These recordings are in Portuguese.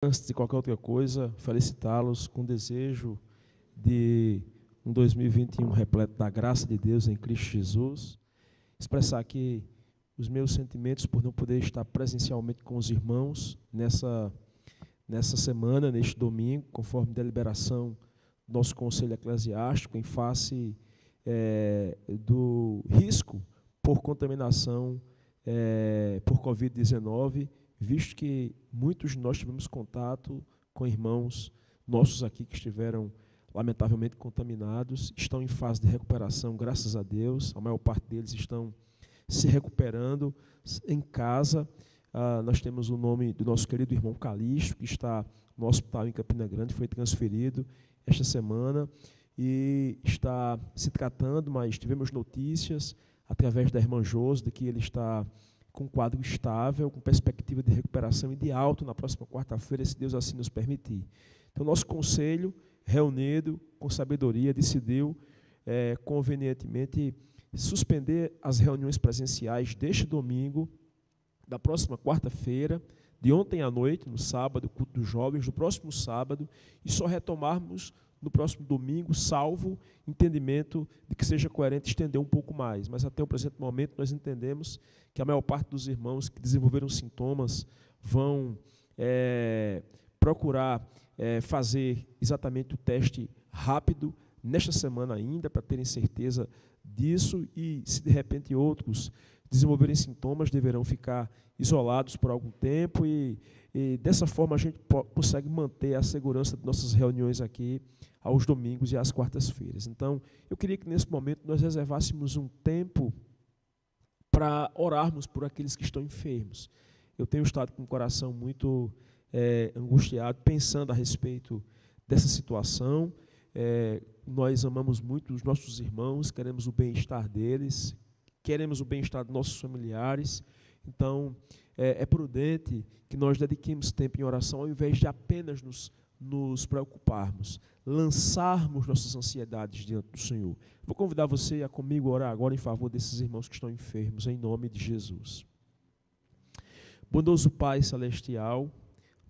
Antes de qualquer outra coisa, felicitá-los com o desejo de um 2021 repleto da graça de Deus em Cristo Jesus. Expressar aqui os meus sentimentos por não poder estar presencialmente com os irmãos nessa semana, neste domingo, conforme deliberação do nosso Conselho Eclesiástico, em face do risco por contaminação por Covid-19, visto que muitos de nós tivemos contato com irmãos nossos aqui que estiveram lamentavelmente contaminados, estão em fase de recuperação, graças a Deus, a maior parte deles estão se recuperando em casa. Nós temos o nome do nosso querido irmão Calixto, que está no hospital em Campina Grande, foi transferido esta semana e está se tratando, mas tivemos notícias através da irmã Josi de que ele está com um quadro estável, com perspectiva de recuperação e de alta na próxima quarta-feira, se Deus assim nos permitir. Então, nosso conselho, reunido com sabedoria, decidiu convenientemente suspender as reuniões presenciais deste domingo, da próxima quarta-feira, de ontem à noite, no sábado, culto dos jovens, do próximo sábado, e só retomarmos no próximo domingo, salvo entendimento de que seja coerente estender um pouco mais. Mas até o presente momento nós entendemos que a maior parte dos irmãos que desenvolveram sintomas vão procurar fazer exatamente o teste rápido nesta semana ainda, para terem certeza disso, e se de repente outros desenvolverem sintomas, deverão ficar isolados por algum tempo e dessa forma a gente consegue manter a segurança de nossas reuniões aqui aos domingos e às quartas-feiras. Então, eu queria que nesse momento nós reservássemos um tempo para orarmos por aqueles que estão enfermos. Eu tenho estado com o coração muito angustiado, pensando a respeito dessa situação. Nós amamos muito os nossos irmãos, queremos o bem-estar deles, queremos o bem-estar dos nossos familiares. Então, é prudente que nós dediquemos tempo em oração, ao invés de apenas nos preocuparmos, lançarmos nossas ansiedades diante do Senhor. Vou convidar você a comigo orar agora em favor desses irmãos que estão enfermos, em nome de Jesus. Bondoso Pai Celestial,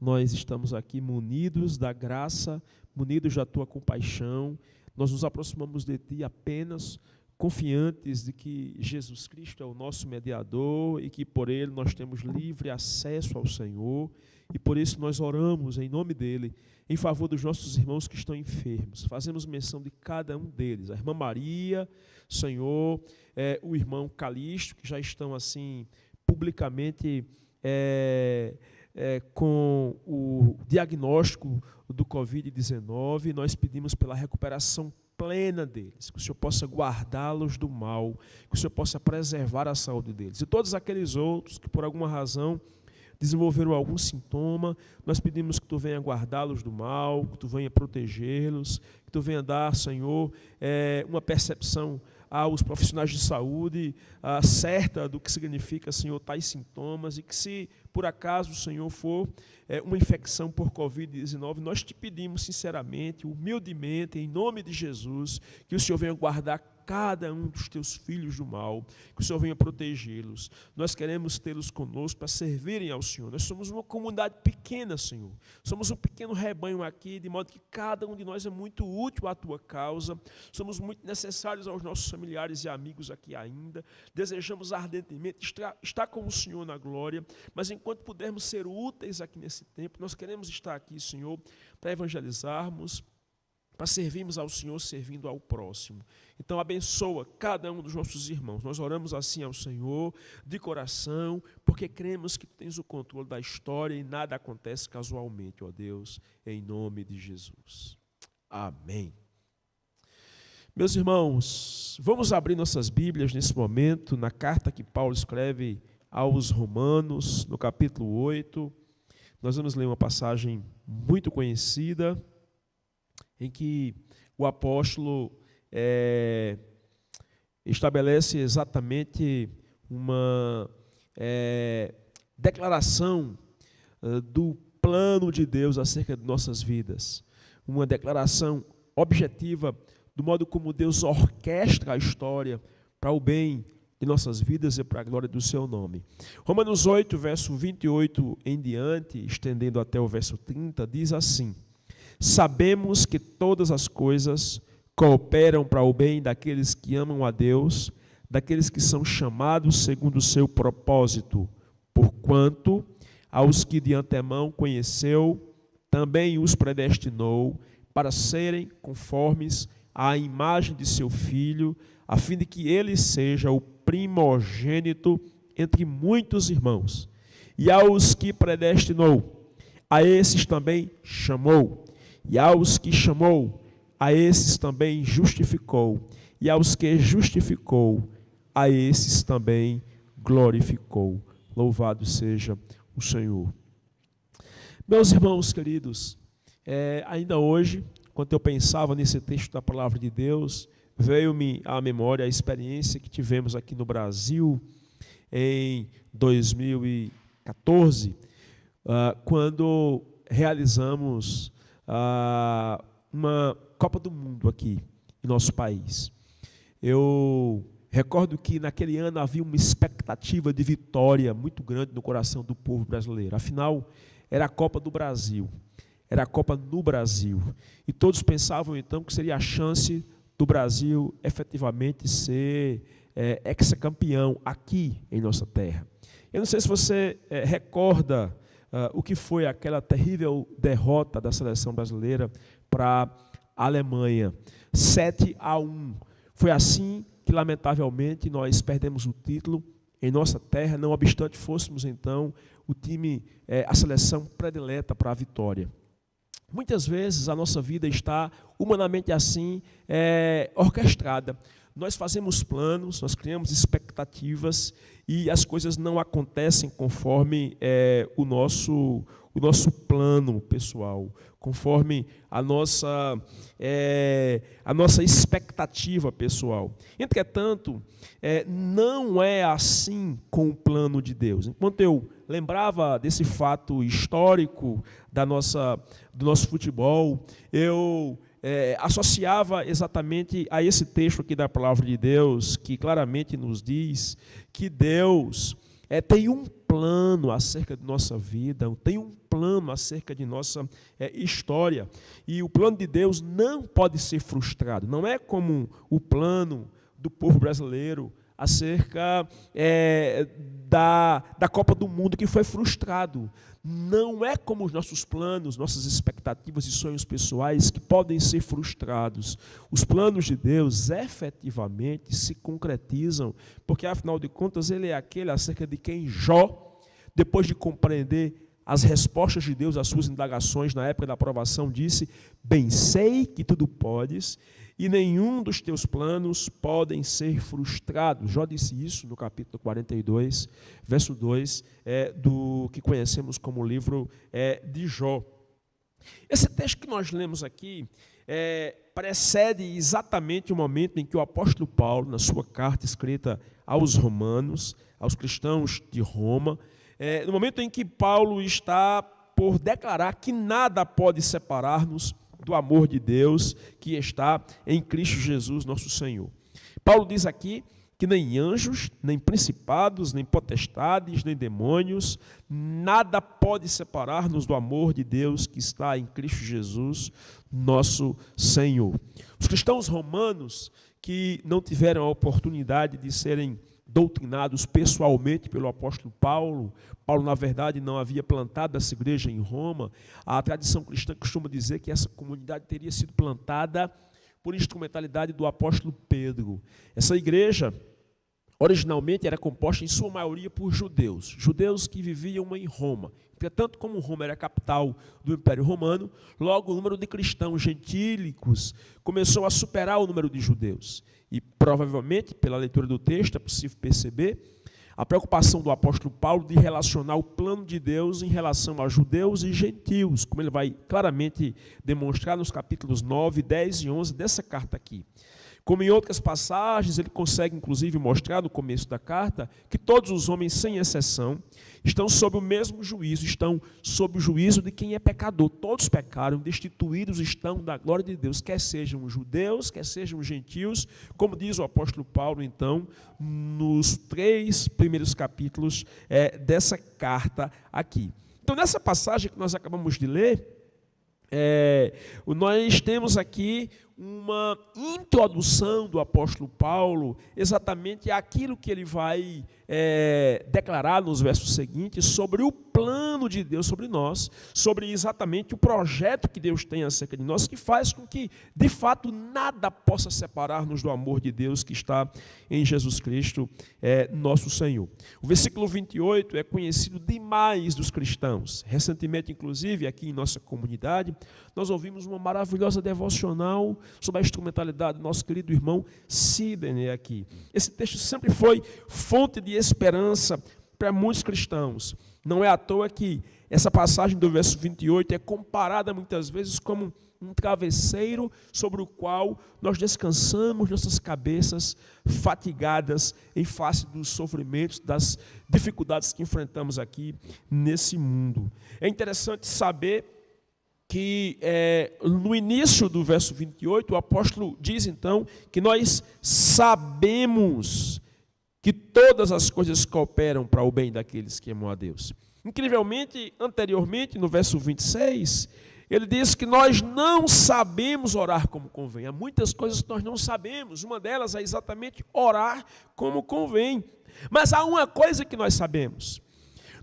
nós estamos aqui munidos da graça, munidos da Tua compaixão, nós nos aproximamos de Ti apenas confiantes de que Jesus Cristo é o nosso mediador e que por Ele nós temos livre acesso ao Senhor, e por isso nós oramos em nome dEle, em favor dos nossos irmãos que estão enfermos. Fazemos menção de cada um deles, a irmã Maria, Senhor, o irmão Calixto, que já estão assim publicamente com o diagnóstico do Covid-19. Nós pedimos pela recuperação plena deles, que o Senhor possa guardá-los do mal, que o Senhor possa preservar a saúde deles. E todos aqueles outros que por alguma razão desenvolveram algum sintoma, nós pedimos que Tu venha guardá-los do mal, que Tu venha protegê-los, que Tu venha dar, Senhor, uma percepção aos profissionais de saúde certa do que significa, Senhor, tais sintomas, e que se por acaso o Senhor for uma infecção por Covid-19, nós Te pedimos sinceramente, humildemente, em nome de Jesus, que o Senhor venha guardar cada um dos Teus filhos do mal, que o Senhor venha protegê-los. Nós queremos tê-los conosco para servirem ao Senhor. Nós somos uma comunidade pequena, Senhor. Somos um pequeno rebanho aqui, de modo que cada um de nós é muito útil à Tua causa. Somos muito necessários aos nossos familiares e amigos aqui ainda. Desejamos ardentemente estar com o Senhor na glória, mas enquanto pudermos ser úteis aqui nesse tempo, nós queremos estar aqui, Senhor, para evangelizarmos, para servirmos ao Senhor, servindo ao próximo. Então, abençoa cada um dos nossos irmãos. Nós oramos assim ao Senhor, de coração, porque cremos que Tu tens o controle da história e nada acontece casualmente, ó Deus, em nome de Jesus. Amém. Meus irmãos, vamos abrir nossas Bíblias nesse momento, na carta que Paulo escreve aos Romanos, no capítulo 8. Nós vamos ler uma passagem muito conhecida, em que o apóstolo estabelece exatamente uma declaração do plano de Deus acerca de nossas vidas, uma declaração objetiva do modo como Deus orquestra a história para o bem de nossas vidas e para a glória do seu nome. Romanos 8, verso 28 em diante, estendendo até o verso 30, diz assim: sabemos que todas as coisas cooperam para o bem daqueles que amam a Deus, daqueles que são chamados segundo o seu propósito, porquanto aos que de antemão conheceu, também os predestinou para serem conformes à imagem de seu Filho, a fim de que ele seja o primogênito entre muitos irmãos. E aos que predestinou, a esses também chamou. E aos que chamou, a esses também justificou. E aos que justificou, a esses também glorificou. Louvado seja o Senhor. Meus irmãos queridos, ainda hoje, quando eu pensava nesse texto da palavra de Deus, veio-me à memória a experiência que tivemos aqui no Brasil em 2014, quando realizamos uma Copa do Mundo aqui em nosso país. Eu recordo que naquele ano havia uma expectativa de vitória muito grande no coração do povo brasileiro. Afinal, era a Copa do Brasil, era a Copa no Brasil. E todos pensavam então que seria a chance do Brasil efetivamente ser ex-campeão aqui em nossa terra. Eu não sei se você recorda o que foi aquela terrível derrota da seleção brasileira para a Alemanha, 7-1. Foi assim que, lamentavelmente, nós perdemos o título em nossa terra, não obstante fôssemos, então, o time, a seleção predileta para a vitória. Muitas vezes a nossa vida está humanamente assim orquestrada. Nós fazemos planos, nós criamos expectativas e as coisas não acontecem conforme o nosso plano pessoal, conforme a nossa expectativa pessoal. Entretanto, não é assim com o plano de Deus. Enquanto eu lembrava desse fato histórico do nosso futebol, eu associava exatamente a esse texto aqui da palavra de Deus, que claramente nos diz que Deus tem um plano acerca de nossa vida, tem um plano acerca de nossa história, e o plano de Deus não pode ser frustrado. Não é como o plano do povo brasileiro acerca da Copa do Mundo, que foi frustrado. Não é como os nossos planos, nossas expectativas e sonhos pessoais que podem ser frustrados. Os planos de Deus efetivamente se concretizam, porque afinal de contas ele é aquele acerca de quem Jó, depois de compreender as respostas de Deus às suas indagações na época da aprovação, disse: bem sei que tudo podes e nenhum dos teus planos podem ser frustrados. Jó disse isso no capítulo 42, verso 2, do que conhecemos como o livro de Jó. Esse texto que nós lemos aqui precede exatamente o momento em que o apóstolo Paulo, na sua carta escrita aos romanos, aos cristãos de Roma, no momento em que Paulo está por declarar que nada pode separar-nos do amor de Deus que está em Cristo Jesus, nosso Senhor. Paulo diz aqui que nem anjos, nem principados, nem potestades, nem demônios, nada pode separar-nos do amor de Deus que está em Cristo Jesus, nosso Senhor. Os cristãos romanos que não tiveram a oportunidade de serem doutrinados pessoalmente pelo apóstolo Paulo, na verdade, não havia plantado essa igreja em Roma. A tradição cristã costuma dizer que essa comunidade teria sido plantada por instrumentalidade do apóstolo Pedro. Essa igreja, originalmente, era composta em sua maioria por judeus que viviam em Roma. Entretanto, como Roma era a capital do Império Romano, logo o número de cristãos gentílicos começou a superar o número de judeus. E provavelmente, pela leitura do texto, é possível perceber a preocupação do apóstolo Paulo de relacionar o plano de Deus em relação a judeus e gentios, como ele vai claramente demonstrar nos capítulos 9, 10 e 11 dessa carta aqui. Como em outras passagens, ele consegue inclusive mostrar no começo da carta que todos os homens, sem exceção, estão sob o mesmo juízo, estão sob o juízo de quem é pecador. Todos pecaram, destituídos estão da glória de Deus, quer sejam judeus, quer sejam gentios, como diz o apóstolo Paulo, então, nos 3 primeiros capítulos dessa carta aqui. Então, nessa passagem que nós acabamos de ler, nós temos aqui uma introdução do apóstolo Paulo, exatamente aquilo que ele vai declarar nos versos seguintes sobre o plano de Deus sobre nós, sobre exatamente o projeto que Deus tem acerca de nós, que faz com que, de fato, nada possa separar-nos do amor de Deus que está em Jesus Cristo, nosso Senhor. O versículo 28 é conhecido demais dos cristãos. Recentemente, inclusive, aqui em nossa comunidade, nós ouvimos uma maravilhosa devocional sobre a instrumentalidade do nosso querido irmão Sidney aqui. Esse texto sempre foi fonte de esperança para muitos cristãos. Não é à toa que essa passagem do verso 28 é comparada muitas vezes como um travesseiro sobre o qual nós descansamos nossas cabeças fatigadas em face dos sofrimentos, das dificuldades que enfrentamos aqui nesse mundo. É interessante saber que no início do verso 28, o apóstolo diz então que nós sabemos que todas as coisas cooperam para o bem daqueles que amam a Deus. Incrivelmente, anteriormente, no verso 26, ele diz que nós não sabemos orar como convém. Há muitas coisas que nós não sabemos, uma delas é exatamente orar como convém. Mas há uma coisa que nós sabemos.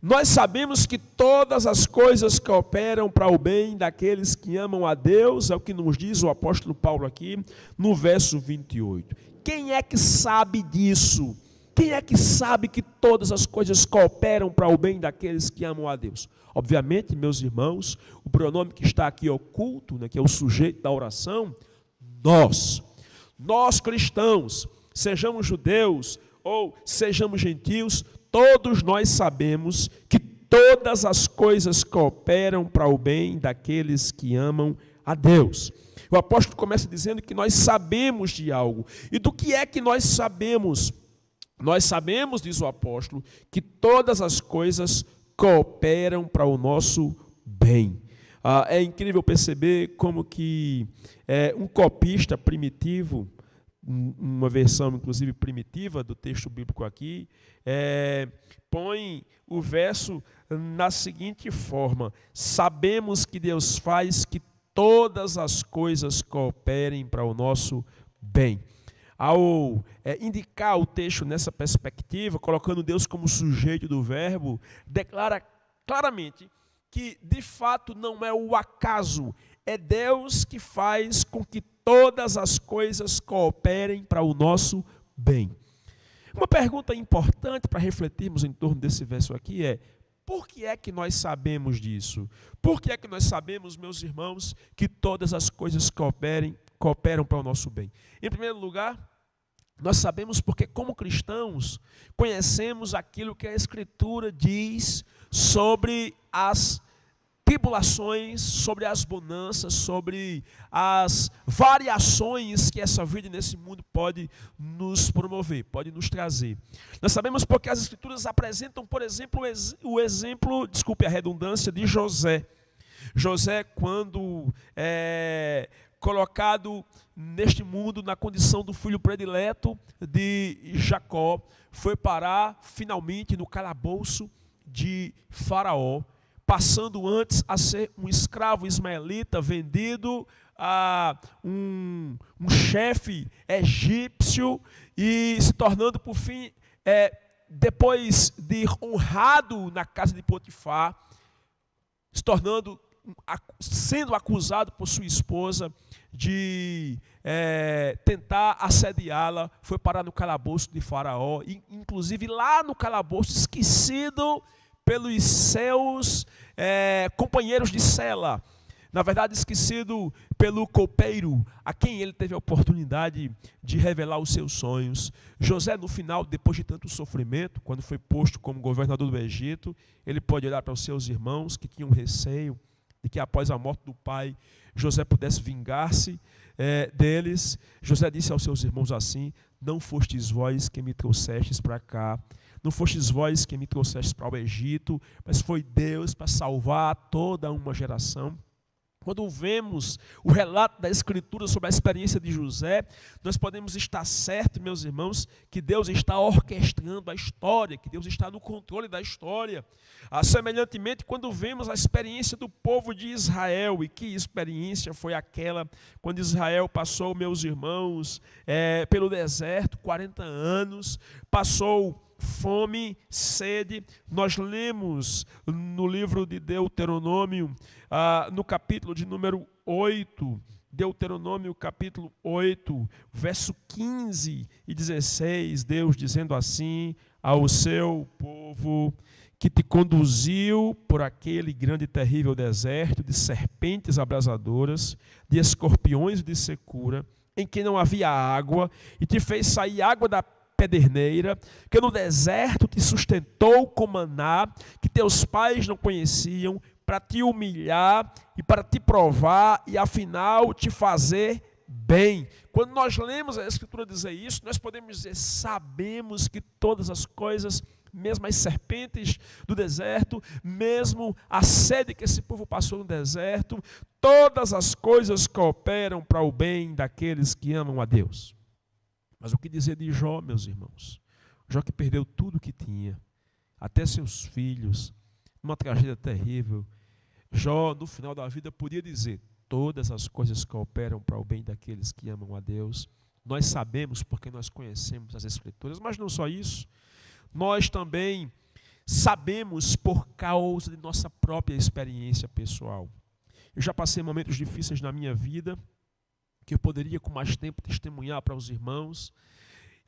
Nós sabemos que todas as coisas cooperam para o bem daqueles que amam a Deus, é o que nos diz o apóstolo Paulo aqui no verso 28. Quem é que sabe disso? Quem é que sabe que todas as coisas cooperam para o bem daqueles que amam a Deus? Obviamente, meus irmãos, o pronome que está aqui oculto, né, que é o sujeito da oração, nós cristãos, sejamos judeus ou sejamos gentios, todos nós sabemos que todas as coisas cooperam para o bem daqueles que amam a Deus. O apóstolo começa dizendo que nós sabemos de algo. E do que é que nós sabemos? Nós sabemos, diz o apóstolo, que todas as coisas cooperam para o nosso bem. É incrível perceber como que um copista primitivo, uma versão inclusive primitiva do texto bíblico aqui, põe o verso na seguinte forma: sabemos que Deus faz que todas as coisas cooperem para o nosso bem. Ao indicar o texto nessa perspectiva, colocando Deus como sujeito do verbo, declara claramente que de fato não é o acaso, é Deus que faz com que todas as coisas cooperem para o nosso bem. Uma pergunta importante para refletirmos em torno desse verso aqui é: por que é que nós sabemos disso? Por que é que nós sabemos, meus irmãos, que todas as coisas cooperam para o nosso bem? Em primeiro lugar, nós sabemos porque, como cristãos, conhecemos aquilo que a Escritura diz sobre as tribulações, sobre as bonanças, sobre as variações que essa vida nesse mundo pode nos promover, pode nos trazer. Nós sabemos porque as Escrituras apresentam, por exemplo, o exemplo, desculpe a redundância, de José. José, quando colocado neste mundo na condição do filho predileto de Jacó, foi parar finalmente no calabouço de Faraó, passando antes a ser um escravo ismaelita vendido a um chefe egípcio e se tornando, por fim, depois de honrado na casa de Potifar, sendo acusado por sua esposa de tentar assediá-la, foi parar no calabouço de Faraó, e inclusive lá no calabouço, esquecido pelos seus companheiros de cela, na verdade esquecido pelo copeiro, a quem ele teve a oportunidade de revelar os seus sonhos. José, no final, depois de tanto sofrimento, quando foi posto como governador do Egito, ele pode olhar para os seus irmãos que tinham receio de que após a morte do pai, José pudesse vingar-se deles. José disse aos seus irmãos assim: não fostes vós que me trouxestes para cá, não fostes vós que me trouxestes para o Egito, mas foi Deus para salvar toda uma geração. Quando vemos o relato da Escritura sobre a experiência de José, nós podemos estar certos, meus irmãos, que Deus está orquestrando a história, que Deus está no controle da história. Semelhantemente, quando vemos a experiência do povo de Israel, e que experiência foi aquela quando Israel passou, meus irmãos, pelo deserto, 40 anos, passou fome, sede. Nós lemos no livro de Deuteronômio, no capítulo de número 8, Deuteronômio capítulo 8, verso 15 e 16, Deus dizendo assim ao seu povo: que te conduziu por aquele grande e terrível deserto, de serpentes abrasadoras, de escorpiões de secura, em que não havia água, e te fez sair água da pederneira, que no deserto te sustentou com maná, que teus pais não conheciam, para te humilhar e para te provar e afinal te fazer bem. Quando nós lemos a Escritura dizer isso, nós podemos dizer: sabemos que todas as coisas, mesmo as serpentes do deserto, mesmo a sede que esse povo passou no deserto, todas as coisas cooperam para o bem daqueles que amam a Deus. Mas o que dizer de Jó, meus irmãos? Jó, que perdeu tudo o que tinha, até seus filhos, numa tragédia terrível. Jó, no final da vida, podia dizer: todas as coisas cooperam para o bem daqueles que amam a Deus. Nós sabemos porque nós conhecemos as Escrituras, mas não só isso. Nós também sabemos por causa de nossa própria experiência pessoal. Eu já passei momentos difíceis na minha vida, que eu poderia com mais tempo testemunhar para os irmãos,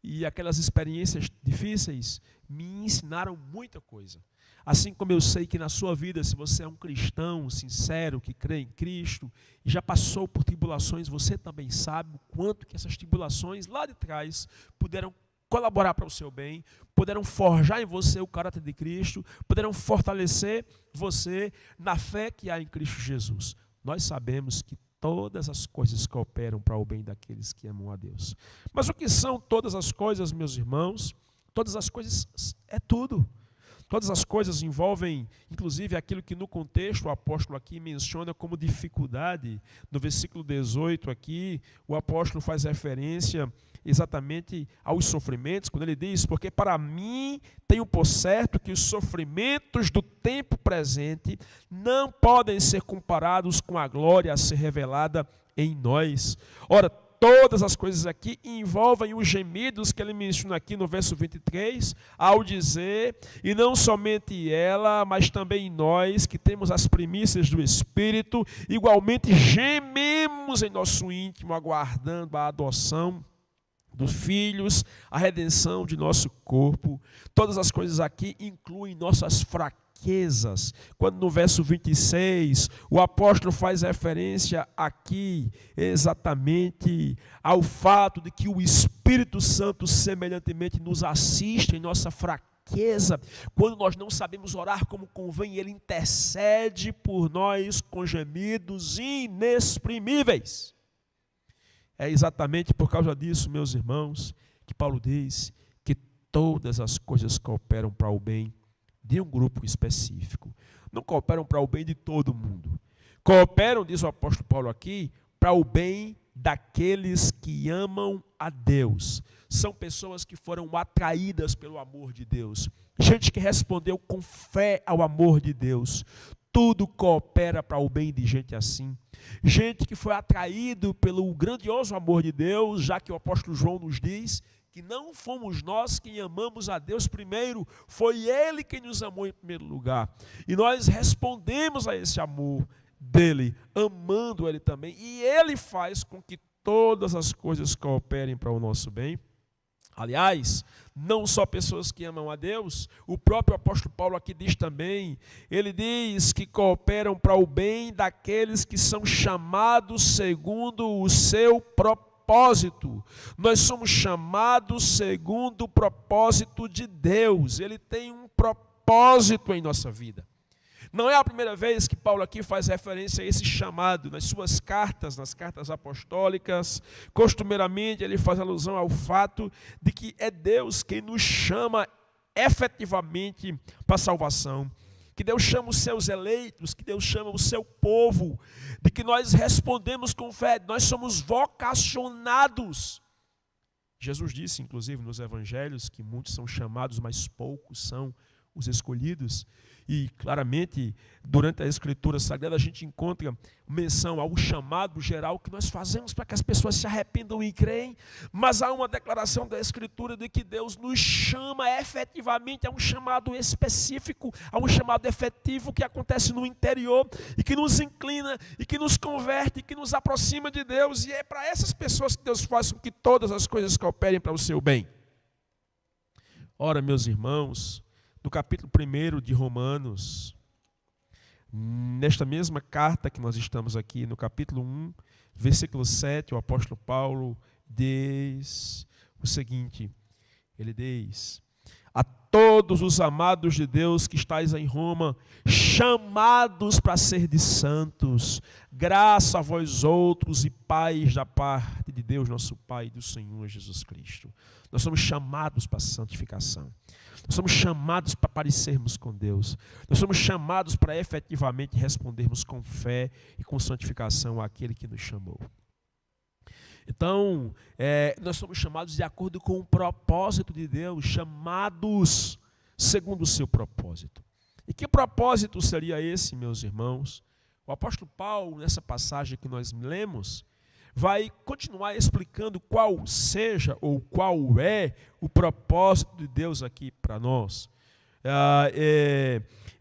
e aquelas experiências difíceis me ensinaram muita coisa. Assim como eu sei que na sua vida, se você é um cristão sincero, que crê em Cristo, e já passou por tribulações, você também sabe o quanto que essas tribulações lá de trás puderam colaborar para o seu bem, puderam forjar em você o caráter de Cristo, puderam fortalecer você na fé que há em Cristo Jesus. Nós sabemos que todas as coisas cooperam para o bem daqueles que amam a Deus. Mas o que são todas as coisas, meus irmãos? Todas as coisas é tudo. Todas as coisas envolvem, inclusive, aquilo que no contexto o apóstolo aqui menciona como dificuldade. No versículo 18 aqui, o apóstolo faz referência exatamente aos sofrimentos, quando ele diz: porque para mim tenho por certo que os sofrimentos do tempo presente não podem ser comparados com a glória a ser revelada em nós. Ora, todas as coisas aqui envolvem os gemidos que ele menciona aqui no verso 23, ao dizer: e não somente ela, mas também nós, que temos as primícias do Espírito, igualmente gememos em nosso íntimo, aguardando a adoção dos filhos, a redenção de nosso corpo. Todas as coisas aqui incluem nossas fraquezas. Quando no verso 26, o apóstolo faz referência aqui exatamente ao fato de que o Espírito Santo semelhantemente nos assiste em nossa fraqueza. Quando nós não sabemos orar como convém, ele intercede por nós com gemidos inexprimíveis. É exatamente por causa disso, meus irmãos, que Paulo diz que todas as coisas cooperam para o bem de um grupo específico. Não cooperam para o bem de todo mundo. Cooperam, diz o apóstolo Paulo aqui, para o bem daqueles que amam a Deus. São pessoas que foram atraídas pelo amor de Deus. Gente que respondeu com fé ao amor de Deus. Tudo coopera para o bem de gente assim. Gente que foi atraído pelo grandioso amor de Deus, já que o apóstolo João nos diz que não fomos nós quem amamos a Deus primeiro, foi Ele quem nos amou em primeiro lugar. E nós respondemos a esse amor dele, amando Ele também. E Ele faz com que todas as coisas cooperem para o nosso bem. Aliás, não só pessoas que amam a Deus, o próprio apóstolo Paulo aqui diz também, ele diz que cooperam para o bem daqueles que são chamados segundo o seu propósito. Nós somos chamados segundo o propósito de Deus. Ele tem um propósito em nossa vida. Não é a primeira vez que Paulo aqui faz referência a esse chamado. Nas suas cartas, nas cartas apostólicas, costumeiramente ele faz alusão ao fato de que é Deus quem nos chama efetivamente para a salvação. Que Deus chama os seus eleitos, que Deus chama o seu povo, de que nós respondemos com fé, nós somos vocacionados. Jesus disse, inclusive, nos evangelhos, que muitos são chamados, mas poucos são os escolhidos. E, claramente, durante a Escritura Sagrada, a gente encontra menção ao chamado geral que nós fazemos para que as pessoas se arrependam e creem, mas há uma declaração da Escritura de que Deus nos chama efetivamente a um chamado específico, a um chamado efetivo que acontece no interior e que nos inclina, e que nos converte, e que nos aproxima de Deus, e é para essas pessoas que Deus faz com que todas as coisas cooperem para o seu bem. Ora, meus irmãos, no capítulo 1 de Romanos, nesta mesma carta que nós estamos aqui, no capítulo 1, versículo 7, o apóstolo Paulo diz o seguinte, ele diz: a todos os amados de Deus que estáis em Roma, chamados para ser de santos, graça a vós outros e paz da parte de Deus, nosso Pai, e do Senhor Jesus Cristo. Nós somos chamados para a santificação. Nós somos chamados para parecermos com Deus. Nós somos chamados para efetivamente respondermos com fé e com santificação àquele que nos chamou. Então, nós somos chamados de acordo com o propósito de Deus, chamados segundo o seu propósito. E que propósito seria esse, meus irmãos? O apóstolo Paulo, nessa passagem que nós lemos, vai continuar explicando qual seja ou qual é o propósito de Deus aqui para nós.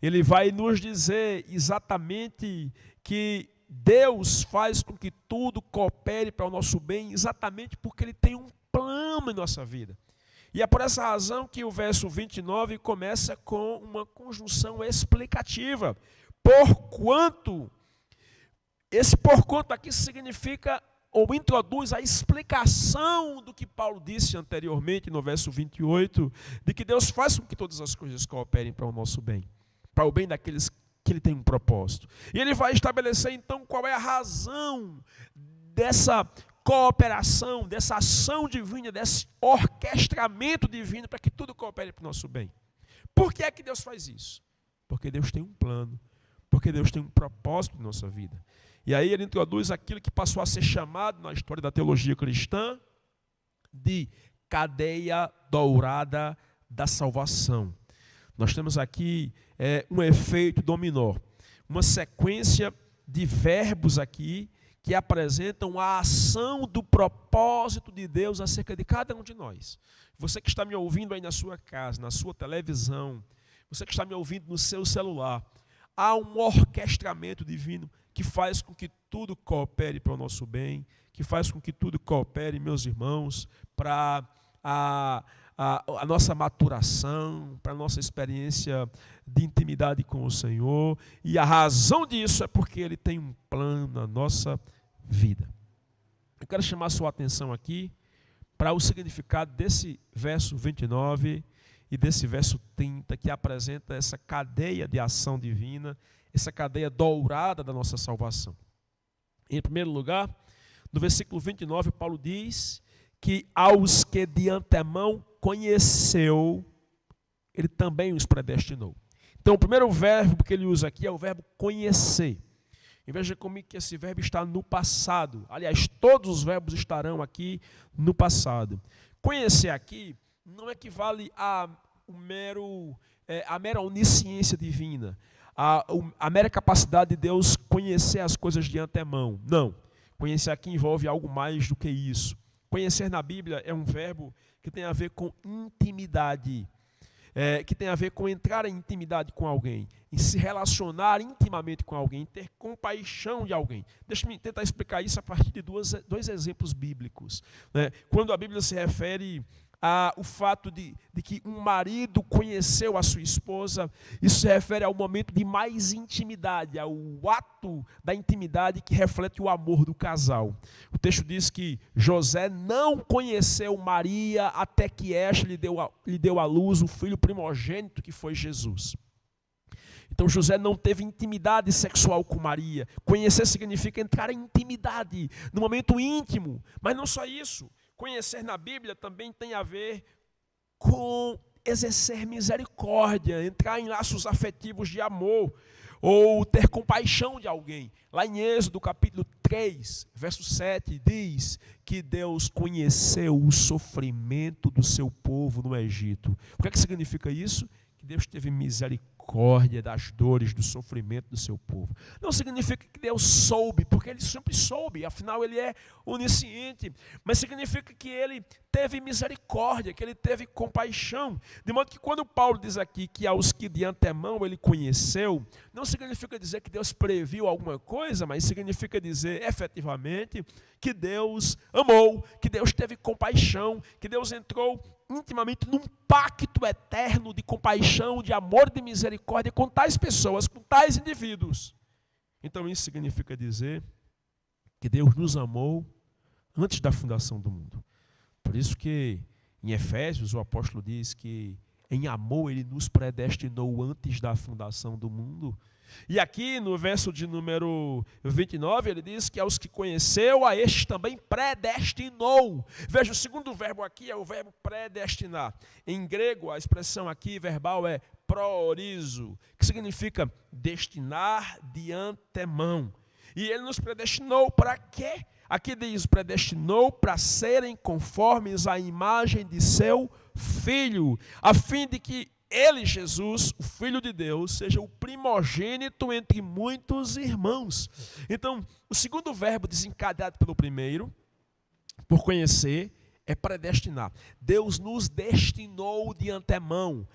Ele vai nos dizer exatamente que Deus faz com que tudo coopere para o nosso bem, exatamente porque Ele tem um plano em nossa vida. E é por essa razão que o verso 29 começa com uma conjunção explicativa. Porquanto, esse porquanto aqui significa ou introduz a explicação do que Paulo disse anteriormente no verso 28, de que Deus faz com que todas as coisas cooperem para o nosso bem, para o bem daqueles que Ele tem um propósito. E Ele vai estabelecer então qual é a razão dessa cooperação, dessa ação divina, desse orquestramento divino para que tudo coopere para o nosso bem. Por que é que Deus faz isso? Porque Deus tem um plano, porque Deus tem um propósito na nossa vida. E aí ele introduz aquilo que passou a ser chamado na história da teologia cristã de cadeia dourada da salvação. Nós temos aqui um efeito dominó, uma sequência de verbos aqui que apresentam a ação do propósito de Deus acerca de cada um de nós. Você que está me ouvindo aí na sua casa, na sua televisão, você que está me ouvindo no seu celular, há um orquestramento divino que faz com que tudo coopere para o nosso bem, que faz com que tudo coopere, meus irmãos, para a nossa maturação, para a nossa experiência de intimidade com o Senhor. E a razão disso é porque Ele tem um plano na nossa vida. Eu quero chamar a sua atenção aqui para o significado desse verso 29 e desse verso 30, que apresenta essa cadeia de ação divina, essa cadeia dourada da nossa salvação. Em primeiro lugar, no versículo 29, Paulo diz que aos que de antemão conheceu, Ele também os predestinou. Então, o primeiro verbo que ele usa aqui é o verbo conhecer. E veja como que esse verbo está no passado. Aliás, todos os verbos estarão aqui no passado. Conhecer aqui não equivale a mera onisciência divina, a mera capacidade de Deus conhecer as coisas de antemão. Não. Conhecer aqui envolve algo mais do que isso. Conhecer na Bíblia é um verbo que tem a ver com intimidade, que tem a ver com entrar em intimidade com alguém, em se relacionar intimamente com alguém, ter compaixão de alguém. Deixa-me tentar explicar isso a partir de dois exemplos bíblicos. Quando a Bíblia se refere o fato de que um marido conheceu a sua esposa, isso se refere ao momento de mais intimidade, ao ato da intimidade que reflete o amor do casal. O texto diz que José não conheceu Maria até que esta lhe deu à luz o filho primogênito, que foi Jesus. Então José não teve intimidade sexual com Maria. Conhecer significa entrar em intimidade, no momento íntimo. Mas não só isso. Conhecer na Bíblia também tem a ver com exercer misericórdia, entrar em laços afetivos de amor, ou ter compaixão de alguém. Lá em Êxodo capítulo 3, verso 7, diz que Deus conheceu o sofrimento do seu povo no Egito. O que é que significa isso? Que Deus teve misericórdia das dores, do sofrimento do seu povo. Não significa que Deus soube, porque Ele sempre soube, afinal Ele é onisciente, mas significa que Ele teve misericórdia, que Ele teve compaixão. De modo que quando Paulo diz aqui que aos que de antemão Ele conheceu, não significa dizer que Deus previu alguma coisa, mas significa dizer efetivamente que Deus amou, que Deus teve compaixão, que Deus entrou intimamente num pacto eterno de compaixão, de amor, de misericórdia com tais pessoas, com tais indivíduos. Então isso significa dizer que Deus nos amou antes da fundação do mundo. Por isso que em Efésios o apóstolo diz que em amor Ele nos predestinou antes da fundação do mundo. E aqui no verso de número 29, ele diz que aos que conheceu, a estes também predestinou. Veja, o segundo verbo aqui é o verbo predestinar. Em grego, a expressão aqui verbal é proorizo, que significa destinar de antemão. E Ele nos predestinou para quê? Aqui diz, predestinou para serem conformes à imagem de seu Filho, a fim de que Ele, Jesus, o Filho de Deus, seja o primogênito entre muitos irmãos. Então, o segundo verbo desencadeado pelo primeiro, por conhecer, é predestinar. Deus nos destinou de antemão.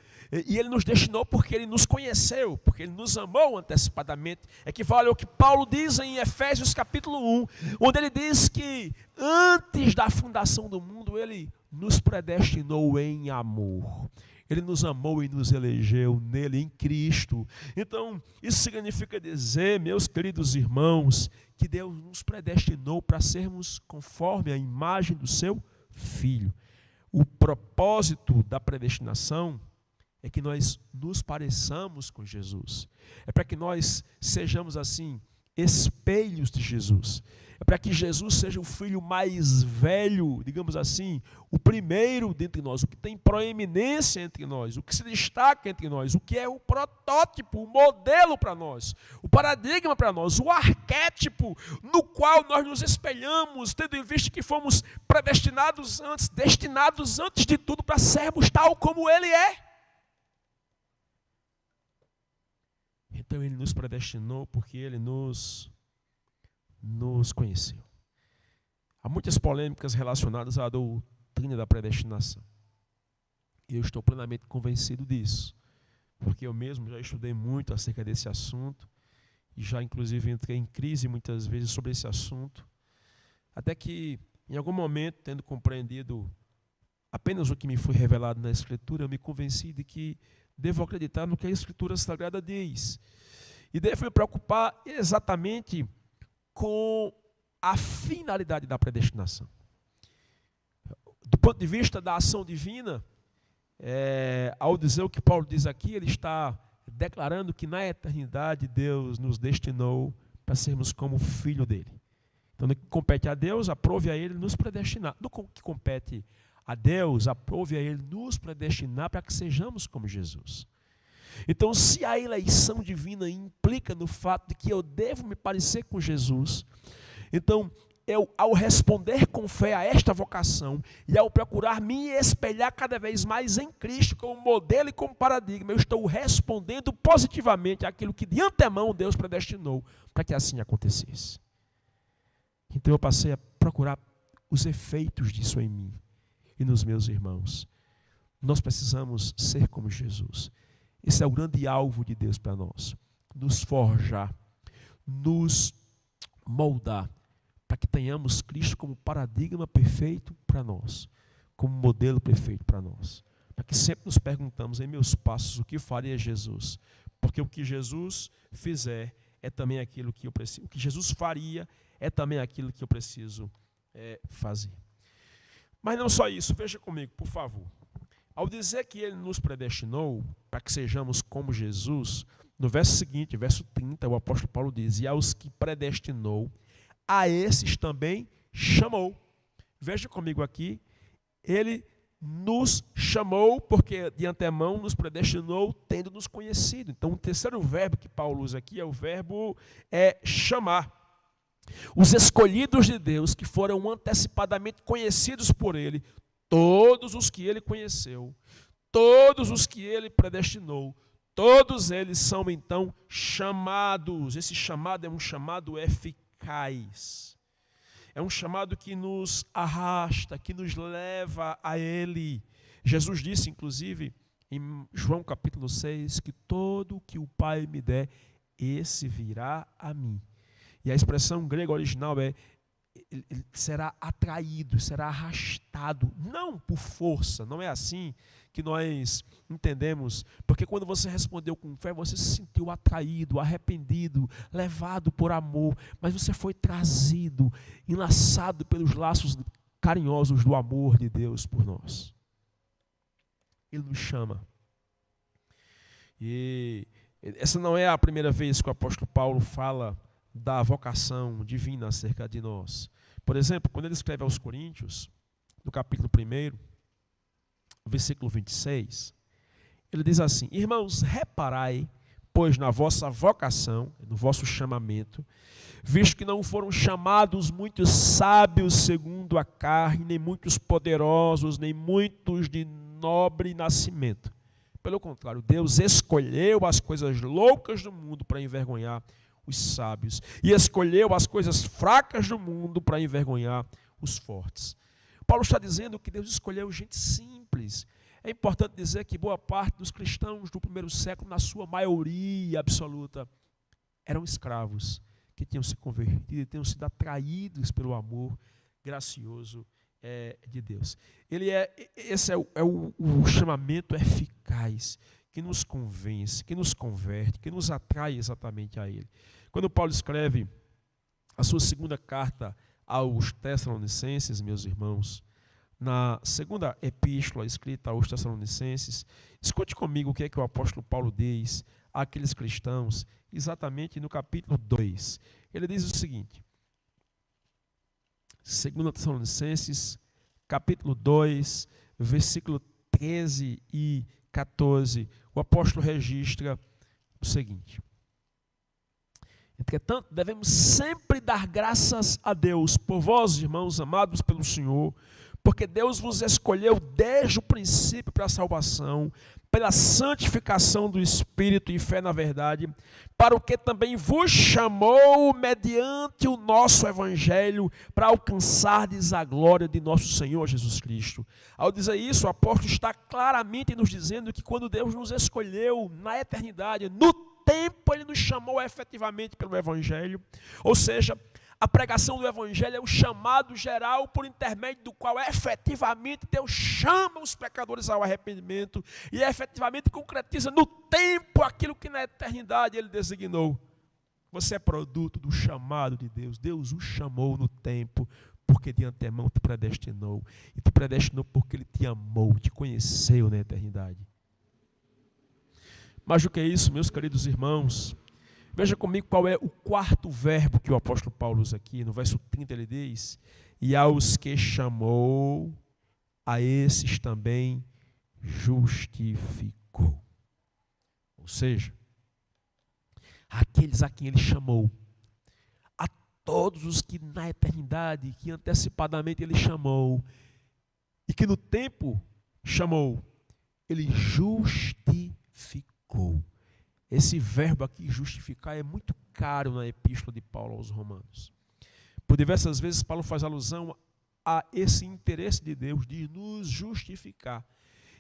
E Ele nos destinou porque Ele nos conheceu, porque Ele nos amou antecipadamente. Equivale ao que Paulo diz em Efésios capítulo 1, onde ele diz que antes da fundação do mundo, Ele nos predestinou em amor. Ele nos amou e nos elegeu nele, em Cristo. Então, isso significa dizer, meus queridos irmãos, que Deus nos predestinou para sermos conforme a imagem do seu Filho. O propósito da predestinação é que nós nos pareçamos com Jesus. É para que nós sejamos, assim, espelhos de Jesus. É para que Jesus seja o filho mais velho, digamos assim, o primeiro dentre nós, o que tem proeminência entre nós, o que se destaca entre nós, o que é o protótipo, o modelo para nós, o paradigma para nós, o arquétipo no qual nós nos espelhamos, tendo em vista que fomos predestinados antes, destinados antes de tudo para sermos tal como Ele é. Então Ele nos predestinou porque Ele nos conheceu. Há muitas polêmicas relacionadas à doutrina da predestinação. E eu estou plenamente convencido disso, porque eu mesmo já estudei muito acerca desse assunto e já inclusive entrei em crise muitas vezes sobre esse assunto, até que em algum momento, tendo compreendido apenas o que me foi revelado na Escritura, eu me convenci de que devo acreditar no que a Escritura Sagrada diz. E devo me preocupar exatamente com a finalidade da predestinação. Do ponto de vista da ação divina, ao dizer o que Paulo diz aqui, ele está declarando que na eternidade Deus nos destinou para sermos como filho dele. Então, no que compete a Deus, aprove a Ele nos predestinar. No que compete a Deus, aprove a Ele nos predestinar para que sejamos como Jesus. Então, se a eleição divina implica no fato de que eu devo me parecer com Jesus, então, eu, ao responder com fé a esta vocação e ao procurar me espelhar cada vez mais em Cristo como modelo e como paradigma, eu estou respondendo positivamente àquilo que de antemão Deus predestinou para que assim acontecesse. Então, eu passei a procurar os efeitos disso em mim e nos meus irmãos. Nós precisamos ser como Jesus. Esse é o grande alvo de Deus para nós. Nos forjar, nos moldar, para que tenhamos Cristo como paradigma perfeito para nós, como modelo perfeito para nós. Para que sempre nos perguntamos em meus passos o que faria Jesus. Porque o que Jesus fizer é também aquilo que eu preciso. O que Jesus faria é também aquilo que eu preciso fazer. Mas não só isso, veja comigo, por favor. Ao dizer que Ele nos predestinou para que sejamos como Jesus, No verso seguinte, verso 30, o apóstolo Paulo diz: e aos que predestinou, a esses também chamou. Veja comigo aqui, ele nos chamou porque de antemão nos predestinou, tendo nos conhecido. Então, o terceiro verbo que Paulo usa aqui é o verbo chamar. Os escolhidos de Deus, que foram antecipadamente conhecidos por ele, todos os que ele conheceu, todos os que ele predestinou, todos eles são então chamados. Esse chamado é um chamado eficaz. É um chamado que nos arrasta, que nos leva a Ele. Jesus disse, inclusive, em João capítulo 6, que todo o que o Pai me der, esse virá a mim. E a expressão grega original é: ele será atraído, será arrastado, não por força. Não é assim que nós entendemos, porque quando você respondeu com fé, você se sentiu atraído, arrependido, levado por amor, mas você foi trazido, enlaçado pelos laços carinhosos do amor de Deus por nós. Ele nos chama. E essa não é a primeira vez que o apóstolo Paulo fala da vocação divina acerca de nós. Por exemplo, quando ele escreve aos Coríntios, no capítulo 1, versículo 26, ele diz assim: irmãos, reparai, pois na vossa vocação, no vosso chamamento, visto que não foram chamados muitos sábios segundo a carne, nem muitos poderosos, nem muitos de nobre nascimento. Pelo contrário, Deus escolheu as coisas loucas do mundo para envergonhar os sábios, e escolheu as coisas fracas do mundo para envergonhar os fortes. Paulo está dizendo que Deus escolheu gente simples. É importante dizer que boa parte dos cristãos do primeiro século, na sua maioria absoluta, eram escravos que tinham se convertido e tinham sido atraídos pelo amor gracioso de Deus. Esse é o chamamento eficaz que nos convence, que nos converte, que nos atrai exatamente a Ele. Quando Paulo escreve a sua segunda carta aos Tessalonicenses, meus irmãos, na segunda epístola escrita aos Tessalonicenses, escute comigo o que é que o apóstolo Paulo diz àqueles cristãos, exatamente no capítulo 2. Ele diz o seguinte, 2 Tessalonicenses, capítulo 2, versículo 13 e 14, o apóstolo registra o seguinte: entretanto, devemos sempre dar graças a Deus por vós, irmãos amados pelo Senhor, porque Deus vos escolheu desde o princípio para a salvação, pela santificação do Espírito e fé na verdade, para o que também vos chamou mediante o nosso Evangelho, para alcançardes a glória de nosso Senhor Jesus Cristo. Ao dizer isso, o apóstolo está claramente nos dizendo que quando Deus nos escolheu na eternidade, no tempo Ele nos chamou efetivamente pelo Evangelho, ou seja, a pregação do Evangelho é um chamado geral por intermédio do qual efetivamente Deus chama os pecadores ao arrependimento e efetivamente concretiza no tempo aquilo que na eternidade Ele designou. Você é produto do chamado de Deus. Deus o chamou no tempo porque de antemão te predestinou. E te predestinou porque Ele te amou, te conheceu na eternidade. Mais do que isso, meus queridos irmãos, veja comigo qual é o quarto verbo que o apóstolo Paulo usa aqui. No verso 30 ele diz: e aos que chamou, a esses também justificou. Ou seja, aqueles a quem ele chamou, a todos os que na eternidade, que antecipadamente ele chamou, e que no tempo chamou, ele justificou. Esse verbo aqui, justificar, é muito caro na epístola de Paulo aos Romanos. Por diversas vezes Paulo faz alusão a esse interesse de Deus de nos justificar,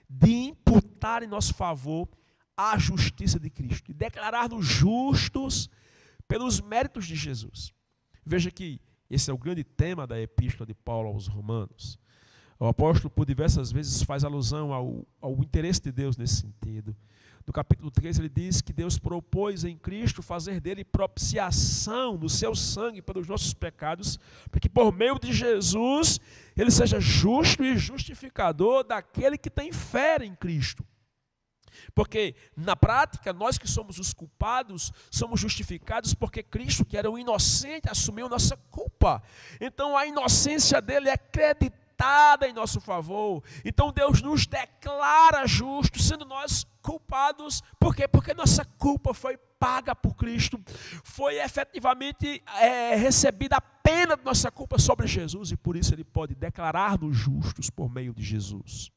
de imputar em nosso favor a justiça de Cristo, de declarar-nos justos pelos méritos de Jesus. Veja que esse é o grande tema da epístola de Paulo aos Romanos. O apóstolo por diversas vezes faz alusão ao interesse de Deus nesse sentido. No capítulo 3 ele diz que Deus propôs em Cristo fazer dele propiciação no seu sangue pelos nossos pecados, para que por meio de Jesus ele seja justo e justificador daquele que tem fé em Cristo. Porque, na prática, nós que somos os culpados, somos justificados porque Cristo, que era um inocente, assumiu nossa culpa. Então, a inocência dele é acreditada em nosso favor. Então, Deus nos declara justos, sendo nós culpados. Por quê? Porque nossa culpa foi paga por Cristo. Foi efetivamente recebida a pena de nossa culpa sobre Jesus. E por isso ele pode declarar-nos justos por meio de Jesus.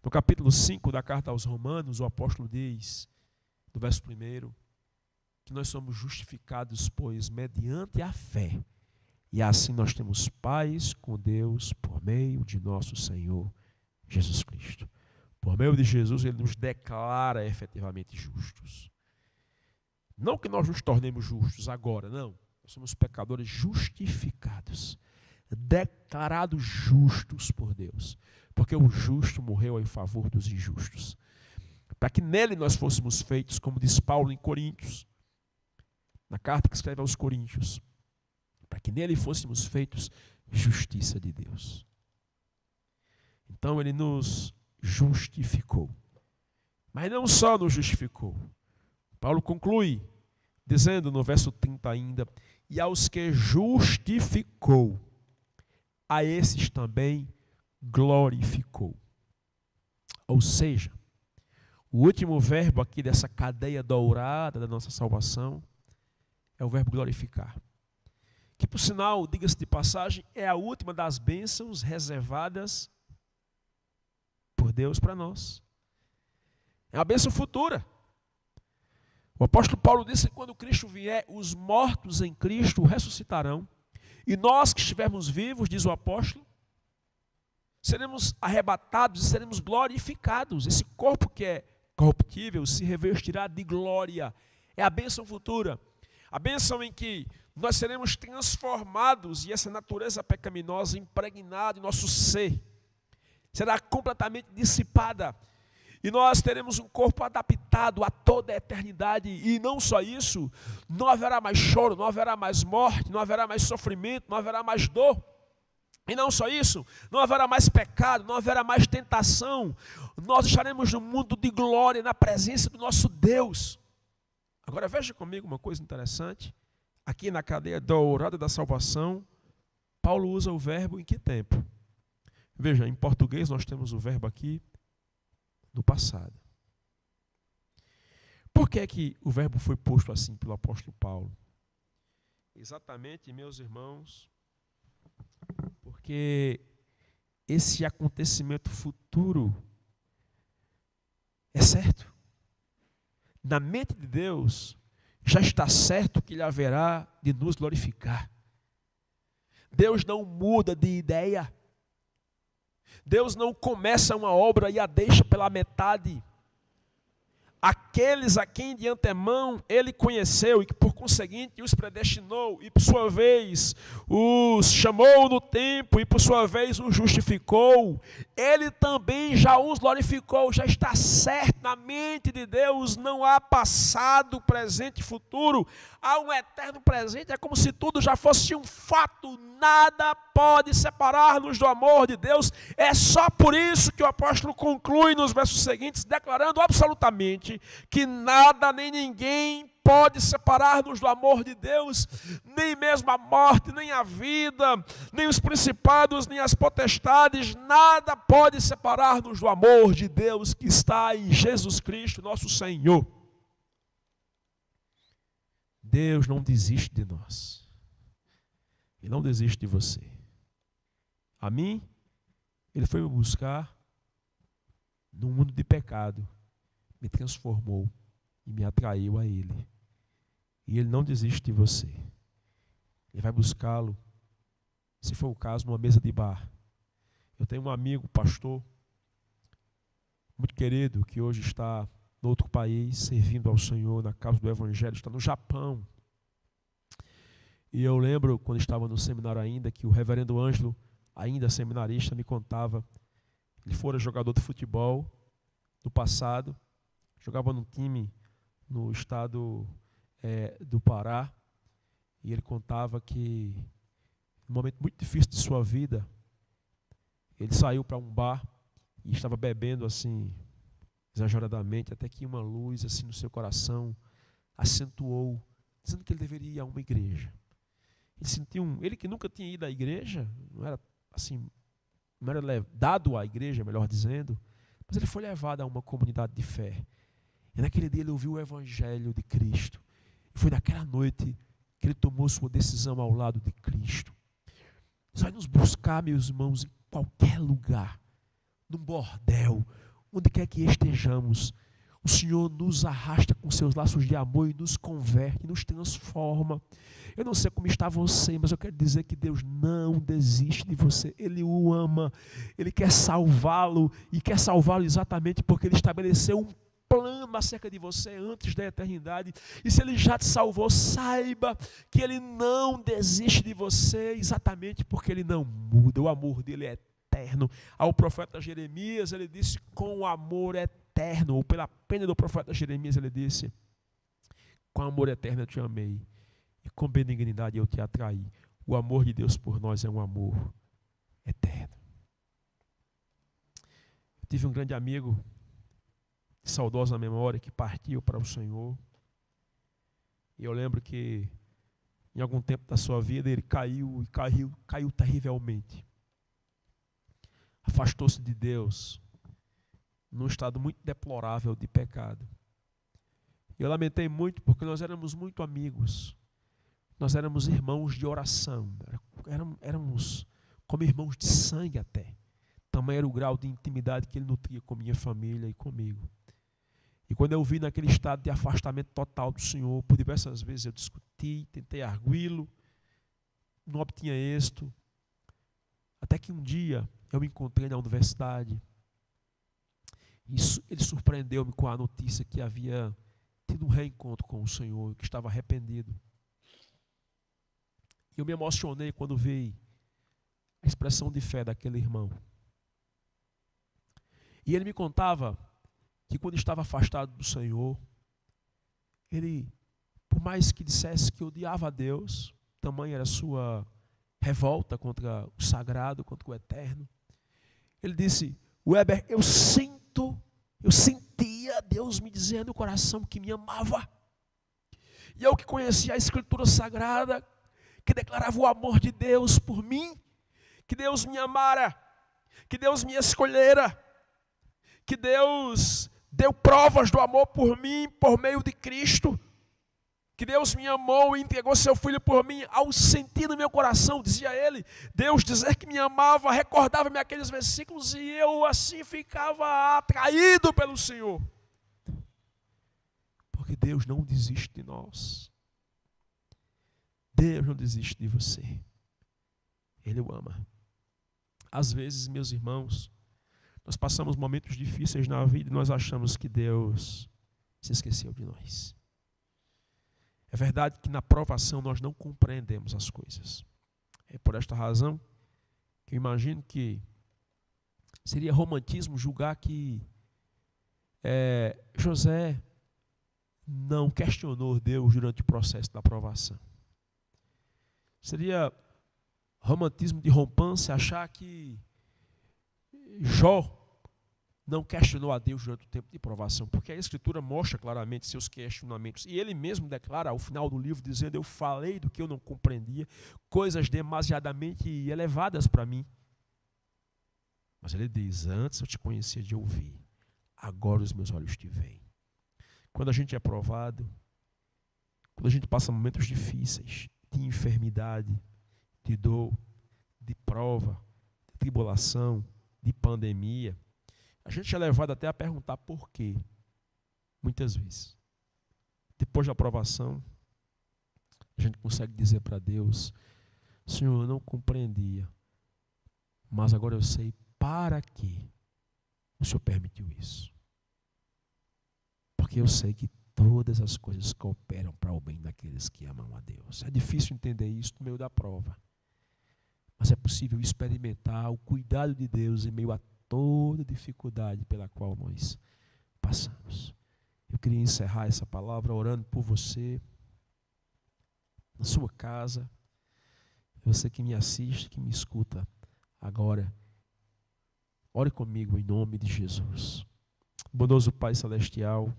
No capítulo 5 da carta aos Romanos, o apóstolo diz, no verso 1, que nós somos justificados, pois, mediante a fé. E assim nós temos paz com Deus por meio de nosso Senhor Jesus Cristo. Por meio de Jesus, ele nos declara efetivamente justos. Não que nós nos tornemos justos agora, não. Nós somos pecadores justificados, declarados justos por Deus. Porque o justo morreu em favor dos injustos. Para que nele nós fôssemos feitos, como diz Paulo em Coríntios, na carta que escreve aos Coríntios, para que nele fôssemos feitos justiça de Deus. Então ele nos justificou. Mas não só nos justificou. Paulo conclui, dizendo no verso 30 ainda, e aos que justificou, a esses também glorificou. Ou seja, o último verbo aqui dessa cadeia dourada da nossa salvação é o verbo glorificar. Que, por sinal, diga-se de passagem, é a última das bênçãos reservadas por Deus para nós. É uma bênção futura. O apóstolo Paulo disse que quando Cristo vier, os mortos em Cristo ressuscitarão. E nós que estivermos vivos, diz o apóstolo, seremos arrebatados e seremos glorificados. Esse corpo que é corruptível se revestirá de glória. É a bênção futura. A bênção em que nós seremos transformados e essa natureza pecaminosa impregnada em nosso ser será completamente dissipada. E nós teremos um corpo adaptado a toda a eternidade. E não só isso, não haverá mais choro, não haverá mais morte, não haverá mais sofrimento, não haverá mais dor. E não só isso, não haverá mais pecado, não haverá mais tentação. Nós estaremos num mundo de glória, na presença do nosso Deus. Agora veja comigo uma coisa interessante. Aqui na cadeia dourada da salvação, Paulo usa o verbo em que tempo? Veja, em português nós temos o verbo aqui no passado. Por que é que o verbo foi posto assim pelo apóstolo Paulo? Exatamente, meus irmãos, porque esse acontecimento futuro é certo. Na mente de Deus, já está certo que Ele haverá de nos glorificar. Deus não muda de ideia. Deus não começa uma obra e a deixa pela metade. Aqueles a quem de antemão Ele conheceu e que por conseguinte os predestinou e por sua vez os chamou no tempo e por sua vez os justificou, Ele também já os glorificou. Já está certo na mente de Deus, não há passado, presente e futuro, há um eterno presente. É como se tudo já fosse um fato. Nada pode separar-nos do amor de Deus. É só por isso que o apóstolo conclui nos versos seguintes, declarando absolutamente que nada nem ninguém pode separar-nos do amor de Deus, nem mesmo a morte, nem a vida, nem os principados, nem as potestades, nada pode separar-nos do amor de Deus que está em Jesus Cristo, nosso Senhor. Deus não desiste de nós. Ele não desiste de você. A mim, Ele foi me buscar num mundo de pecado, me transformou e me atraiu a Ele. E Ele não desiste de você. Ele vai buscá-lo, se for o caso, numa mesa de bar. Eu tenho um amigo, pastor, muito querido, que hoje está em outro país, servindo ao Senhor na causa do Evangelho, está no Japão. E eu lembro, quando estava no seminário ainda, que o reverendo Ângelo, ainda seminarista, me contava, ele fora jogador de futebol no passado, jogava num time no estado do Pará, e ele contava que, num momento muito difícil de sua vida, ele saiu para um bar e estava bebendo assim, exageradamente, até que uma luz assim no seu coração acentuou, dizendo que ele deveria ir a uma igreja. Ele que nunca tinha ido à igreja, não era assim, não era dado à igreja, melhor dizendo, mas ele foi levado a uma comunidade de fé. E naquele dia ele ouviu o evangelho de Cristo. E foi naquela noite que ele tomou sua decisão ao lado de Cristo. Deus vai nos buscar, meus irmãos, em qualquer lugar, num bordel, onde quer que estejamos. O Senhor nos arrasta com seus laços de amor e nos converte, nos transforma. Eu não sei como está você, mas eu quero dizer que Deus não desiste de você. Ele o ama, Ele quer salvá-lo e quer salvá-lo exatamente porque Ele estabeleceu um plano acerca de você antes da eternidade. E se Ele já te salvou, saiba que Ele não desiste de você exatamente porque Ele não muda. O amor dele é eterno. Ao profeta Jeremias ele disse: com o amor eterno, ou pela pena do profeta Jeremias ele disse: com amor eterno eu te amei e com benignidade eu te atraí. O amor de Deus por nós é um amor eterno. Eu tive um grande amigo de saudosa memória que partiu para o Senhor. E eu lembro que em algum tempo da sua vida ele caiu terrivelmente. Afastou-se de Deus num estado muito deplorável de pecado. Eu lamentei muito porque nós éramos muito amigos. Nós éramos irmãos de oração. Éramos como irmãos de sangue até. Tamanho era o grau de intimidade que ele nutria com minha família e comigo. E quando eu vi naquele estado de afastamento total do Senhor, por diversas vezes eu discuti, tentei arguí-lo, não obtinha êxito. Até que um dia eu me encontrei na universidade. Ele surpreendeu-me com a notícia que havia tido um reencontro com o Senhor, que estava arrependido. E eu me emocionei quando vi a expressão de fé daquele irmão. E ele me contava que quando estava afastado do Senhor, ele, por mais que dissesse que odiava a Deus, tamanha era a sua revolta contra o sagrado, contra o eterno, ele disse: Weber, eu sentia Deus me dizer no coração que me amava. E eu que conhecia a Escritura Sagrada, que declarava o amor de Deus por mim, que Deus me amara, que Deus me escolhera, que Deus deu provas do amor por mim, por meio de Cristo, que Deus me amou e entregou seu Filho por mim. Ao sentir no meu coração, dizia ele, Deus dizer que me amava, recordava-me aqueles versículos e eu assim ficava atraído pelo Senhor. Porque Deus não desiste de nós. Deus não desiste de você. Ele o ama. Às vezes, meus irmãos, nós passamos momentos difíceis na vida e nós achamos que Deus se esqueceu de nós. É verdade que na provação nós não compreendemos as coisas. É por esta razão que eu imagino que seria romantismo julgar que José não questionou Deus durante o processo da provação. Seria romantismo de rompância achar que Jó não questionou a Deus durante o tempo de provação, porque a Escritura mostra claramente seus questionamentos. E ele mesmo declara ao final do livro, dizendo: eu falei do que eu não compreendia, coisas demasiadamente elevadas para mim. Mas ele diz: antes eu te conhecia de ouvir, agora os meus olhos te veem. Quando a gente é provado, quando a gente passa momentos difíceis, de enfermidade, de dor, de prova, de tribulação, de pandemia, a gente é levado até a perguntar por quê, muitas vezes. Depois da aprovação, a gente consegue dizer para Deus: Senhor, eu não compreendia, mas agora eu sei para que o Senhor permitiu isso. Porque eu sei que todas as coisas cooperam para o bem daqueles que amam a Deus. É difícil entender isso no meio da prova, mas é possível experimentar o cuidado de Deus em meio a toda dificuldade pela qual nós passamos. Eu queria encerrar essa palavra orando por você, na sua casa, você que me assiste, que me escuta agora. Ore comigo em nome de Jesus. Bondoso Pai Celestial,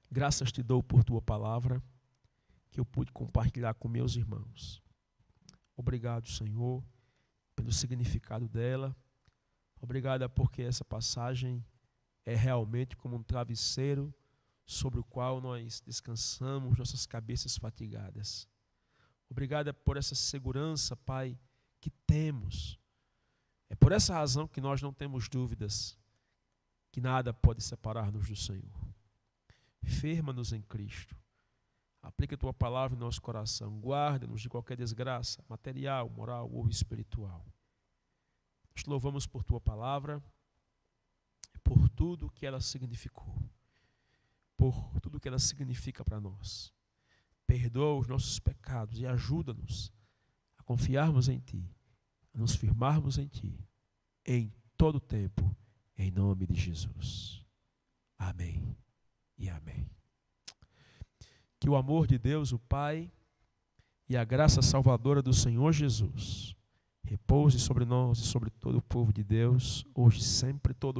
graças te dou por tua palavra, que eu pude compartilhar com meus irmãos. Obrigado, Senhor, pelo significado dela. Obrigado porque essa passagem é realmente como um travesseiro sobre o qual nós descansamos nossas cabeças fatigadas. Obrigado por essa segurança, Pai, que temos. É por essa razão que nós não temos dúvidas que nada pode separar-nos do Senhor. Firma-nos em Cristo. Aplica a tua palavra em nosso coração. Guarda-nos de qualquer desgraça, material, moral ou espiritual. Nós te louvamos por tua palavra, por tudo que ela significou, por tudo que ela significa para nós. Perdoa os nossos pecados e ajuda-nos a confiarmos em ti, a nos firmarmos em ti, em todo tempo, em nome de Jesus. Amém e amém. Que o amor de Deus, o Pai, e a graça salvadora do Senhor Jesus repouse sobre nós e sobre todo o povo de Deus, hoje, sempre, todo